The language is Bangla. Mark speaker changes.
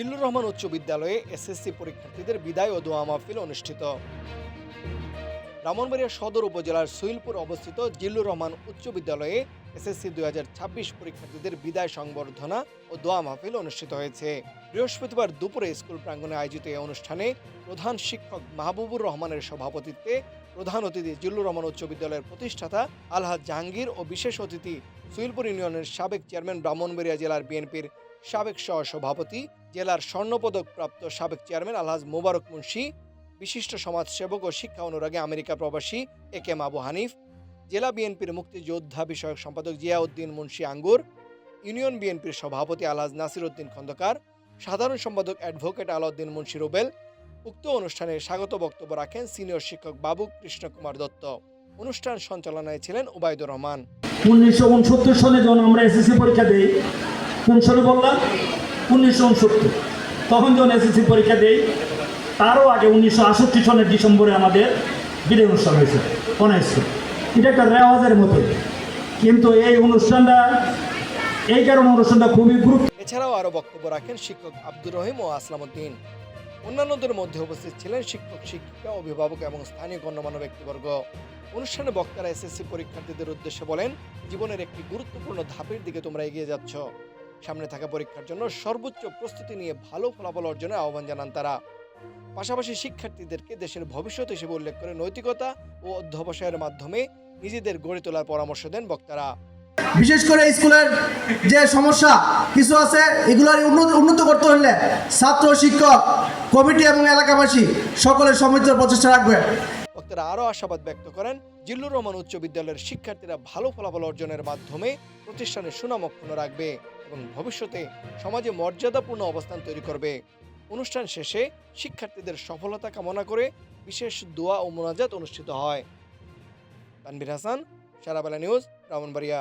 Speaker 1: জিল্লুর রহমান উচ্চ বিদ্যালয়ে এসএসসি পরীক্ষার্থীদের বিদায় ও দোয়া মাহফিল অনুষ্ঠিত। ব্রাহ্মণবাড়িয়া সদর উপজেলার সুইলপুর অবস্থিত জিল্লুর রহমান উচ্চ বিদ্যালয়ে এসএসসি 2026 পরীক্ষার্থীদের বিদায় সংবর্ধনা ও দোয়া মাহফিল অনুষ্ঠিত হয়েছে। বৃহস্পতিবার দুপুরে স্কুল প্রাঙ্গণে আয়োজিত এই অনুষ্ঠানে প্রধান শিক্ষক মাহবুবুর রহমানের সভাপতিত্বে প্রধান অতিথি জিল্লুর রহমান উচ্চ বিদ্যালয়ের প্রতিষ্ঠাতা আলহাজ জাহাঙ্গীর ও বিশেষ অতিথি সুইলপুর ইউনিয়নের সাবেক চেয়ারম্যান, ব্রাহ্মণবাড়িয়া জেলার বিএনপির সাবেক সহসভাপতি, জেলার স্বর্ণপদক প্রাপ্ত সাবেক চেয়ারম্যান আলহাজ মোবারক মুন্সি, বিশিষ্ট সমাজসেবক ও শিক্ষা অনুরাগী আমেরিকা প্রবাসী একেএম আবু হানিফ, জেলা বিএনপির মুক্তিযোদ্ধা বিষয়ক সম্পাদক জিয়াউদ্দিন মুন্সি আঙ্গুর, ইউনিয়ন বিএনপির সভাপতি আলহাজ নাসির উদ্দিন খন্দকার, সাধারণ সম্পাদক অ্যাডভোকেট আলাউদ্দিন মুন্সি রুবেল। উক্ত অনুষ্ঠানে স্বাগত বক্তব্য রাখেন সিনিয়র শিক্ষক বাবু কৃষ্ণ কুমার দত্ত। অনুষ্ঠান সঞ্চালনায় ছিলেন উবাইদুর রহমান।
Speaker 2: 1969 সনে যখন আমরা এসএসসি পরীক্ষা দিই, কোন সনে বললাম? 1969। তখন যখন এসএসসি পরীক্ষা দিই, তারও আগে 1968 সনের ডিসেম্বরে আমাদের বিদায় অনুষ্ঠান হয়েছে অনার্স। এটা একটা রেওয়াজের মতো, কিন্তু এই অনুষ্ঠানটা খুবই গুরুত্ব।
Speaker 1: এছাড়াও আরও বক্তব্য রাখেন শিক্ষক আব্দুর রহিম ও আসলাম উদ্দিন। অন্যান্যদের মধ্যে উপস্থিত ছিলেন শিক্ষক, শিক্ষিকা, অভিভাবক এবং স্থানীয় গণ্যমান্য ব্যক্তিবর্গ। অনুষ্ঠানে বক্তারা এসএসসি পরীক্ষার্থীদের উদ্দেশ্যে বলেন, জীবনের একটি গুরুত্বপূর্ণ ধাপের দিকে তোমরা এগিয়ে যাচ্ছ। সামনে থাকা পরীক্ষার জন্য সর্বোচ্চ প্রস্তুতি নিয়ে ভালো ফলাফল অর্জনের আহ্বান জানান তারা। পাশাপাশি শিক্ষার্থীদেরকে দেশের ভবিষ্যৎ হিসেবে উল্লেখ করে নৈতিকতা ও অধ্যবসায়ের মাধ্যমে নিজেদের গড়ে তোলার পরামর্শ দেন বক্তারা।
Speaker 3: বিশেষ করে স্কুলের যে সমস্যা কিছু আছে, এগুলোর উন্নত করতে হলে ছাত্র, শিক্ষক, কমিটি এবং এলাকাবাসী সকলের সমৃদ্ধ প্রচেষ্টা রাখবে।
Speaker 1: বক্তারা আরও আশাবাদ ব্যক্ত করেন, জিল্লুর রহমান উচ্চ বিদ্যালয়ের শিক্ষার্থীরা ভালো ফলাফল অর্জনের মাধ্যমে প্রতিষ্ঠানের সুনাম অক্ষুণ্ণ রাখবে এবং ভবিষ্যতে সমাজে মর্যাদাপূর্ণ অবস্থান তৈরি করবে। অনুষ্ঠান শেষে শিক্ষার্থীদের সফলতা কামনা করে বিশেষ দোয়া ও মোনাজাত অনুষ্ঠিত হয়। তানভীর হাসান, সারাবেলা নিউজ, ব্রাহ্মণবাড়িয়া।